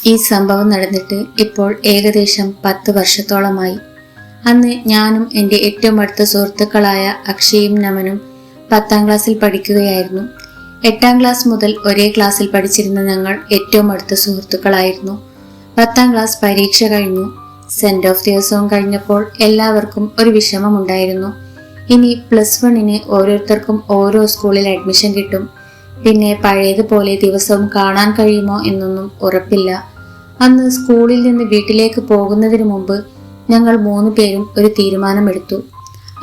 ഈ സംഭവം നടന്നിട്ട് ഇപ്പോൾ ഏകദേശം 10 വർഷത്തോളമായി. അന്ന് ഞാനും എൻ്റെ ഏറ്റവും അടുത്ത സുഹൃത്തുക്കളായ അക്ഷയും നമനും 10ാം ക്ലാസ്സിൽ പഠിക്കുകയായിരുന്നു. 8ാം ക്ലാസ് മുതൽ ഒരേ ക്ലാസ്സിൽ പഠിച്ചിരുന്ന ഞങ്ങൾ ഏറ്റവും അടുത്ത സുഹൃത്തുക്കളായിരുന്നു. 10ാം ക്ലാസ് പരീക്ഷ കഴിഞ്ഞു. സെൻഡ് ഓഫ് ദിവസവും കഴിഞ്ഞപ്പോൾ എല്ലാവർക്കും ഒരു വിഷമമുണ്ടായിരുന്നു. ഇനി +1 ഓരോരുത്തർക്കും ഓരോ സ്കൂളിൽ അഡ്മിഷൻ കിട്ടും. പിന്നെ പഴയതുപോലെ ദിവസവും കാണാൻ കഴിയുമോ എന്നൊന്നും ഉറപ്പില്ല. അന്ന് സ്കൂളിൽ നിന്ന് വീട്ടിലേക്ക് പോകുന്നതിന് മുമ്പ് ഞങ്ങൾ 3 പേരും ഒരു തീരുമാനമെടുത്തു.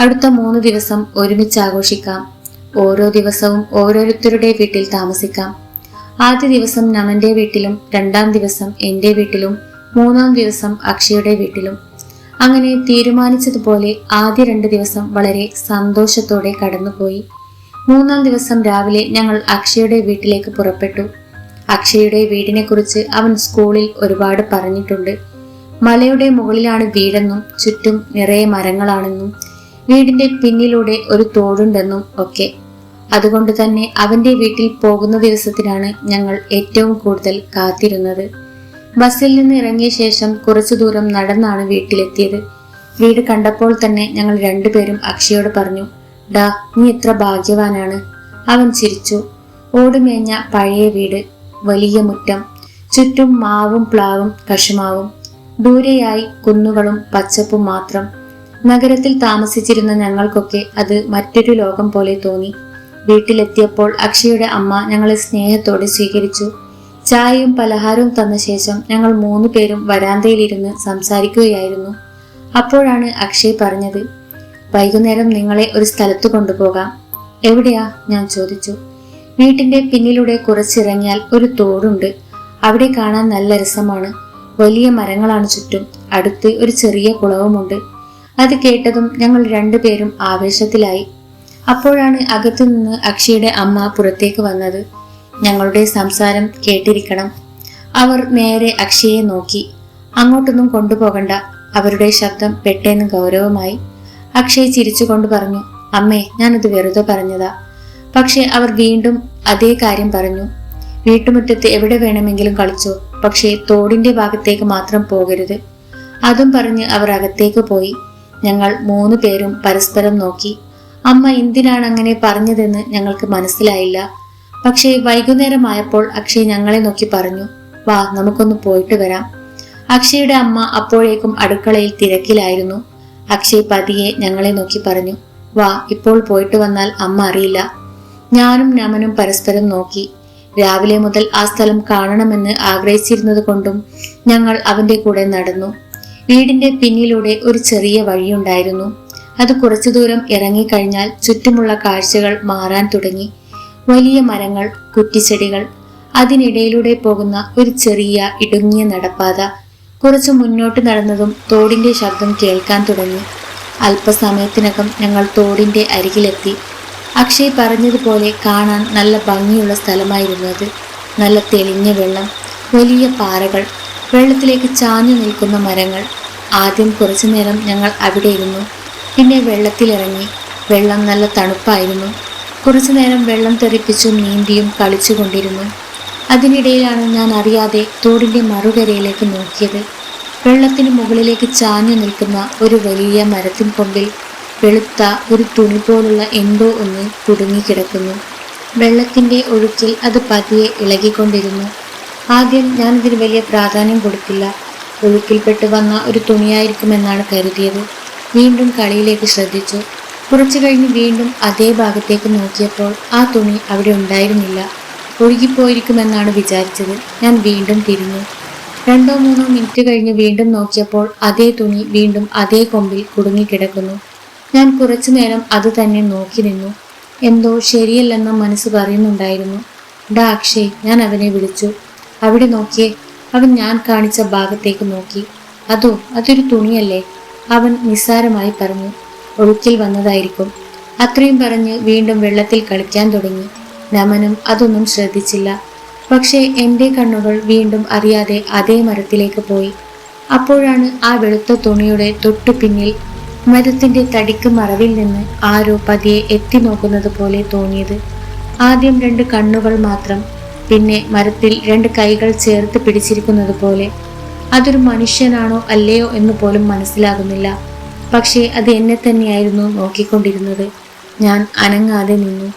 അടുത്ത 3 ദിവസം ഒരുമിച്ച് ആഘോഷിക്കാം. ഓരോ ദിവസവും ഓരോരുത്തരുടെ വീട്ടിൽ താമസിക്കാം. ആദ്യ ദിവസം നമന്റെ വീട്ടിലും, 2ാം ദിവസം എൻ്റെ വീട്ടിലും, 3ാം ദിവസം അക്ഷയുടെ വീട്ടിലും. അങ്ങനെ തീരുമാനിച്ചതുപോലെ ആദ്യ 2 ദിവസം വളരെ സന്തോഷത്തോടെ കടന്നുപോയി. 3ാം ദിവസം രാവിലെ ഞങ്ങൾ അക്ഷയുടെ വീട്ടിലേക്ക് പുറപ്പെട്ടു. അക്ഷയുടെ വീടിനെ കുറിച്ച് അവൻ സ്കൂളിൽ ഒരുപാട് പറഞ്ഞിട്ടുണ്ട്. മലയുടെ മുകളിലാണ് വീടെന്നും ചുറ്റും നിറയെ മരങ്ങളാണെന്നും വീടിന്റെ പിന്നിലൂടെ ഒരു തോടുണ്ടെന്നും ഒക്കെ. അതുകൊണ്ട് തന്നെ അവന്റെ വീട്ടിൽ പോകുന്ന ദിവസത്തിനാണ് ഞങ്ങൾ ഏറ്റവും കൂടുതൽ കാത്തിരുന്നത്. ബസ്സിൽ നിന്ന് ഇറങ്ങിയ ശേഷം കുറച്ചു ദൂരം നടന്നാണ് വീട്ടിലെത്തിയത്. വീട് കണ്ടപ്പോൾ തന്നെ ഞങ്ങൾ 2 പേരും അക്ഷയോട് പറഞ്ഞു, "ഡാ, നീ എത്ര ഭാഗ്യവാനാണ്." അവൻ ചിരിച്ചു. ഓടുമേഞ്ഞ പഴയ വീട്, വലിയ മുറ്റം, ചുറ്റും മാവും പ്ലാവും കശുമാവും, ദൂരെയായി കുന്നുകളും പച്ചപ്പും മാത്രം. നഗരത്തിൽ താമസിച്ചിരുന്ന ഞങ്ങൾക്കൊക്കെ അത് മറ്റൊരു ലോകം പോലെ തോന്നി. വീട്ടിലെത്തിയപ്പോൾ അക്ഷയുടെ അമ്മ ഞങ്ങളെ സ്നേഹത്തോടെ സ്വീകരിച്ചു. ചായയും പലഹാരവും തന്ന ശേഷം ഞങ്ങൾ 3 പേരും വരാന്തയിലിരുന്ന് സംസാരിക്കുകയായിരുന്നു. അപ്പോഴാണ് അക്ഷയ് പറഞ്ഞത്, "വൈകുന്നേരം നിങ്ങളെ ഒരു സ്ഥലത്ത് കൊണ്ടുപോകാം." "എവിടെയാ?" ഞാൻ ചോദിച്ചു. "വീട്ടിന്റെ പിന്നിലൂടെ കുറച്ചിറങ്ങിയാൽ ഒരു തോടുണ്ട്. അവിടെ കാണാൻ നല്ല രസമാണ്. വലിയ മരങ്ങളാണ് ചുറ്റും. അടുത്ത് ഒരു ചെറിയ കുളവുമുണ്ട്." അത് കേട്ടതും ഞങ്ങൾ 2 പേരും ആവേശത്തിലായി. അപ്പോഴാണ് അകത്തു നിന്ന് അക്ഷയുടെ അമ്മ പുറത്തേക്ക് വന്നത്. ഞങ്ങളുടെ സംസാരം കേട്ടിരിക്കണം. അവർ നേരെ അക്ഷയെ നോക്കി. "അങ്ങോട്ടൊന്നും കൊണ്ടുപോകണ്ട." അവരുടെ ശബ്ദം പെട്ടെന്ന് ഗൗരവമായി. അക്ഷയ് ചിരിച്ചുകൊണ്ട് പറഞ്ഞു, "അമ്മേ, ഞാനത് വെറുതെ പറഞ്ഞതാ." പക്ഷെ അവർ വീണ്ടും അതേ കാര്യം പറഞ്ഞു. "വീട്ടുമുറ്റത്ത് എവിടെ വേണമെങ്കിലും കളിച്ചോ, പക്ഷേ തോടിന്റെ ഭാഗത്തേക്ക് മാത്രം പോകരുത്." അതും പറഞ്ഞ് അവർ അകത്തേക്ക് പോയി. ഞങ്ങൾ 3 പേരും പരസ്പരം നോക്കി. അമ്മ എന്തിനാണ് അങ്ങനെ പറഞ്ഞതെന്ന് ഞങ്ങൾക്ക് മനസ്സിലായില്ല. പക്ഷേ വൈകുന്നേരമായപ്പോൾ അക്ഷയ് ഞങ്ങളെ നോക്കി പറഞ്ഞു, "വാ, നമുക്കൊന്ന് പോയിട്ട് വരാം." അക്ഷയുടെ അമ്മ അപ്പോഴേക്കും അടുക്കളയിൽ തിരക്കിലായിരുന്നു. അക്ഷയ് പതിയെ ഞങ്ങളെ നോക്കി പറഞ്ഞു, "വാ, ഇപ്പോൾ പോയിട്ട് വന്നാൽ അമ്മ അറിയില്ല." ഞാനും നമനും പരസ്പരം നോക്കി. രാവിലെ മുതൽ ആ സ്ഥലം കാണണമെന്ന് ആഗ്രഹിച്ചിരുന്നത് കൊണ്ടും ഞങ്ങൾ അവന്റെ കൂടെ നടന്നു. വീടിന്റെ പിന്നിലൂടെ ഒരു ചെറിയ വഴിയുണ്ടായിരുന്നു. അത് കുറച്ചു ദൂരം ഇറങ്ങിക്കഴിഞ്ഞാൽ ചുറ്റുമുള്ള കാഴ്ചകൾ മാറാൻ തുടങ്ങി. വലിയ മരങ്ങൾ, കുറ്റിച്ചെടികൾ, അതിനിടയിലൂടെ പോകുന്ന ഒരു ചെറിയ ഇടുങ്ങിയ നടപ്പാത. കുറച്ചു മുന്നോട്ട് നടന്നതും തോടിന്റെ ശബ്ദം കേൾക്കാൻ തുടങ്ങി. അല്പസമയത്തിനകം ഞങ്ങൾ തോടിന്റെ അരികിലെത്തി. അക്ഷയ് പറഞ്ഞതുപോലെ കാണാൻ നല്ല ഭംഗിയുള്ള സ്ഥലമായിരുന്നു അത്. നല്ല തെളിഞ്ഞ വെള്ളം, വലിയ പാറകൾ, വെള്ളത്തിലേക്ക് ചാഞ്ഞു നിൽക്കുന്ന മരങ്ങൾ. ആദ്യം കുറച്ചു നേരം ഞങ്ങൾ അവിടെ ഇരുന്നു. പിന്നെ വെള്ളത്തിലിറങ്ങി. വെള്ളം നല്ല തണുപ്പായിരുന്നു. കുറച്ചു നേരം വെള്ളം തെറിപ്പിച്ചും നീന്തിയും കളിച്ചുകൊണ്ടിരുന്നു. അതിനിടയിലാണ് ഞാൻ അറിയാതെ തോടിന്റെ മറുകരയിലേക്ക് നോക്കിയത്. വെള്ളത്തിന് മുകളിലേക്ക് ചാഞ്ഞു നിൽക്കുന്ന ഒരു വലിയ മരത്തിൻ കൊമ്പിൽ വെളുത്ത ഒരു തുണി പോലുള്ള എന്തോ ഒന്ന് കുടുങ്ങിക്കിടക്കുന്നു. വെള്ളത്തിന്റെ ഒഴുക്കിൽ അത് പതിയെ ഇളകിക്കൊണ്ടിരുന്നു. ആദ്യം ഞാനിതിന് വലിയ പ്രാധാന്യം കൊടുത്തില്ല. ഒഴുക്കിൽപ്പെട്ട് വന്ന ഒരു തുണിയായിരിക്കുമെന്നാണ് കരുതിയത്. വീണ്ടും കളിയിലേക്ക് ശ്രദ്ധിച്ചു. കുറച്ചു കഴിഞ്ഞ് വീണ്ടും അതേ ഭാഗത്തേക്ക് നോക്കിയപ്പോൾ ആ തുണി അവിടെ ഉണ്ടായിരുന്നില്ല. ഒഴുകിപ്പോയിരിക്കുമെന്നാണ് വിചാരിച്ചത്. ഞാൻ വീണ്ടും തിരിഞ്ഞു. 2-3 മിനിറ്റ് കഴിഞ്ഞ് വീണ്ടും നോക്കിയപ്പോൾ അതേ തുണി വീണ്ടും അതേ കൊമ്പിൽ കുടുങ്ങിക്കിടക്കുന്നു. ഞാൻ കുറച്ചു നേരം അത് തന്നെ നോക്കി നിന്നു. എന്തോ ശരിയല്ലെന്ന മനസ്സ് പറയുന്നുണ്ടായിരുന്നു. "ഡാ അക്ഷയ്," ഞാൻ അവനെ വിളിച്ചു. "അവിടെ നോക്കിയേ." അവൻ ഞാൻ കാണിച്ച ഭാഗത്തേക്ക് നോക്കി. "അതൊരു തുണിയല്ലേ?" അവൻ നിസ്സാരമായി പറഞ്ഞു. "ഒഴുക്കിൽ വന്നതായിരിക്കും." അത്രയും പറഞ്ഞ് വീണ്ടും വെള്ളത്തിൽ കളിക്കാൻ തുടങ്ങി. നമനും അതൊന്നും ശ്രദ്ധിച്ചില്ല. പക്ഷേ എൻ്റെ കണ്ണുകൾ വീണ്ടും അറിയാതെ അതേ മരത്തിലേക്ക് പോയി. അപ്പോഴാണ് ആ വെളുത്ത തുണിയുടെ തൊട്ടു പിന്നിൽ മരത്തിന്റെ തടിക്ക് മറവിൽ നിന്ന് ആരോ പതിയെ എത്തി നോക്കുന്നത് പോലെ തോന്നിയത്. ആദ്യം 2 കണ്ണുകൾ മാത്രം, പിന്നെ മരത്തിൽ 2 കൈകൾ ചേർത്ത് പിടിച്ചിരിക്കുന്നത് പോലെ. അതൊരു മനുഷ്യനാണോ അല്ലയോ എന്ന് പോലും മനസ്സിലാകുന്നില്ല. പക്ഷേ അത് എന്നെ തന്നെയായിരുന്നു നോക്കിക്കൊണ്ടിരുന്നത്. ഞാൻ അനങ്ങാതെ നിന്നു.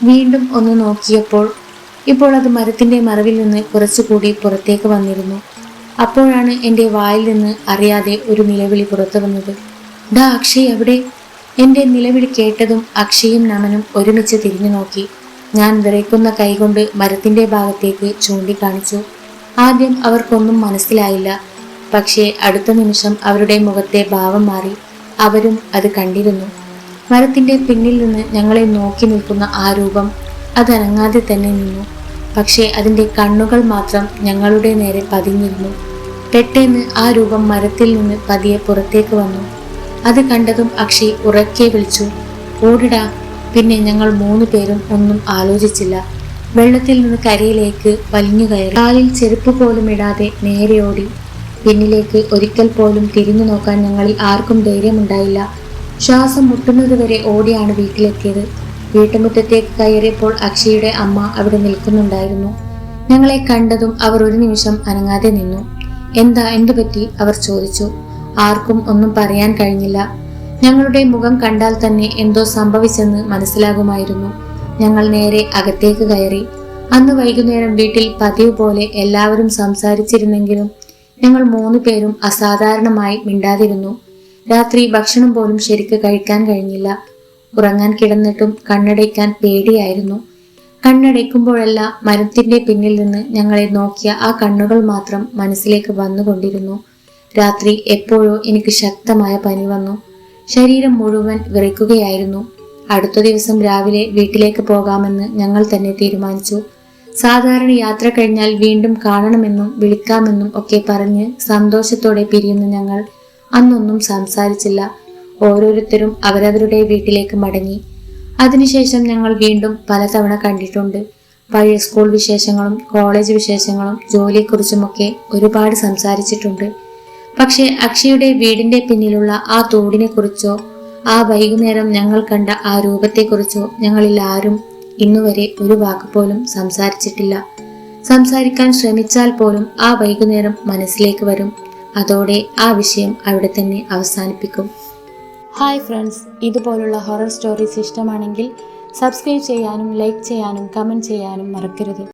വീണ്ടും ഒന്ന് നോക്കിയപ്പോൾ ഇപ്പോൾ അത് മരത്തിന്റെ മറവിൽ നിന്ന് കുറച്ചുകൂടി പുറത്തേക്ക് വന്നിരുന്നു. അപ്പോഴാണ് എൻ്റെ വായിൽ നിന്ന് അറിയാതെ ഒരു നിലവിളി പുറത്തു വന്നത്. "ദാ അക്ഷയ് അവിടെ!" എൻ്റെ നിലവിളി കേട്ടതും അക്ഷയും നമനും ഒരുമിച്ച് തിരിഞ്ഞു നോക്കി. ഞാൻ വിറയ്ക്കുന്ന കൈകൊണ്ട് മരത്തിന്റെ ഭാഗത്തേക്ക് ചൂണ്ടിക്കാണിച്ചു. ആദ്യം അവർക്കൊന്നും മനസ്സിലായില്ല. പക്ഷേ അടുത്ത നിമിഷം അവരുടെ മുഖത്തെ ഭാവം മാറി. അവരും അത് കണ്ടിരുന്നു. മരത്തിന്റെ പിന്നിൽ നിന്ന് ഞങ്ങളെ നോക്കി നിൽക്കുന്ന ആ രൂപം അതനങ്ങാതെ തന്നെ നിന്നു. പക്ഷേ അതിന്റെ കണ്ണുകൾ മാത്രം ഞങ്ങളുടെ നേരെ പതിഞ്ഞിരുന്നു. പെട്ടെന്ന് ആ രൂപം മരത്തിൽ നിന്ന് പതിയെ പുറത്തേക്ക് വന്നു. അത് കണ്ടതും അക്ഷയ് ഉറക്കെ വിളിച്ചു, "ഓടിടാ!" പിന്നെ ഞങ്ങൾ 3 പേരും ഒന്നും ആലോചിച്ചില്ല. വെള്ളത്തിൽ നിന്ന് കരയിലേക്ക് വലിഞ്ഞു കയറി. കാലിൽ ചെരുപ്പ് പോലും ഇടാതെ നേരെ ഓടി. പിന്നിലേക്ക് ഒരിക്കൽ പോലും തിരിഞ്ഞു നോക്കാൻ ഞങ്ങളിൽ ആർക്കും ധൈര്യമുണ്ടായില്ല. ശ്വാസം മുട്ടുന്നതുവരെ ഓടിയാണ് വീട്ടിലെത്തിയത്. വീട്ടുമുറ്റത്തേക്ക് കയറിയപ്പോൾ അക്ഷയുടെ അമ്മ അവിടെ നിൽക്കുന്നുണ്ടായിരുന്നു. ഞങ്ങളെ കണ്ടതും അവർ ഒരു നിമിഷം അനങ്ങാതെ നിന്നു. എന്തു പറ്റി?" അവർ ചോദിച്ചു. ആർക്കും ഒന്നും പറയാൻ കഴിഞ്ഞില്ല. ഞങ്ങളുടെ മുഖം കണ്ടാൽ തന്നെ എന്തോ സംഭവിച്ചെന്ന് മനസ്സിലാകുമായിരുന്നു. ഞങ്ങൾ നേരെ അകത്തേക്ക് കയറി. അന്ന് വൈകുന്നേരം വീട്ടിൽ പതിവ് പോലെ എല്ലാവരും സംസാരിച്ചിരുന്നെങ്കിലും ഞങ്ങൾ 3 പേരും അസാധാരണമായി മിണ്ടാതിരുന്നു. രാത്രി ഭക്ഷണം പോലും ശരിക്ക് കഴിക്കാൻ കഴിഞ്ഞില്ല. ഉറങ്ങാൻ കിടന്നിട്ടും കണ്ണടയ്ക്കാൻ പേടിയായിരുന്നു. കണ്ണടയ്ക്കുമ്പോഴെല്ലാം മരത്തിന്റെ പിന്നിൽ നിന്ന് ഞങ്ങളെ നോക്കിയ ആ കണ്ണുകൾ മാത്രം മനസ്സിലേക്ക് വന്നുകൊണ്ടിരുന്നു. രാത്രി എപ്പോഴോ എനിക്ക് ശക്തമായ പനി വന്നു. ശരീരം മുഴുവൻ വിറയ്ക്കുകയായിരുന്നു. അടുത്ത ദിവസം രാവിലെ വീട്ടിലേക്ക് പോകാമെന്ന് ഞങ്ങൾ തന്നെ തീരുമാനിച്ചു. സാധാരണ യാത്ര കഴിഞ്ഞാൽ വീണ്ടും കാണണമെന്നും വിളിക്കാമെന്നും ഒക്കെ പറഞ്ഞ് സന്തോഷത്തോടെ പിരിയുന്ന ഞങ്ങൾ അന്നൊന്നും സംസാരിച്ചില്ല. ഓരോരുത്തരും അവരവരുടെ വീട്ടിലേക്ക് മടങ്ങി. അതിനുശേഷം ഞങ്ങൾ വീണ്ടും പലതവണ കണ്ടിട്ടുണ്ട്. പഴയ സ്കൂൾ വിശേഷങ്ങളും കോളേജ് വിശേഷങ്ങളും ജോലിയെക്കുറിച്ചുമൊക്കെ ഒരുപാട് സംസാരിച്ചിട്ടുണ്ട്. പക്ഷേ അക്ഷയുടെ വീടിന്റെ പിന്നിലുള്ള ആ തോടിനെ കുറിച്ചോ ആ വൈകുന്നേരം ഞങ്ങൾ കണ്ട ആ രൂപത്തെക്കുറിച്ചോ ഞങ്ങളിൽ ആരും ഇന്നുവരെ ഒരു വാക്കുപോലും സംസാരിച്ചിട്ടില്ല. സംസാരിക്കാൻ ശ്രമിച്ചാൽ പോലും ആ വൈകുന്നേരം മനസ്സിലേക്ക് വരും. അതോടെ ആ വിഷയം അവിടെ തന്നെ അവസാനിപ്പിക്കും. ഹായ് ഫ്രണ്ട്സ്, ഇതുപോലുള്ള ഹൊറർ സ്റ്റോറീസ് ഇഷ്ടമാണെങ്കിൽ സബ്സ്ക്രൈബ് ചെയ്യാനും ലൈക്ക് ചെയ്യാനും കമൻറ്റ് ചെയ്യാനും മറക്കരുത്.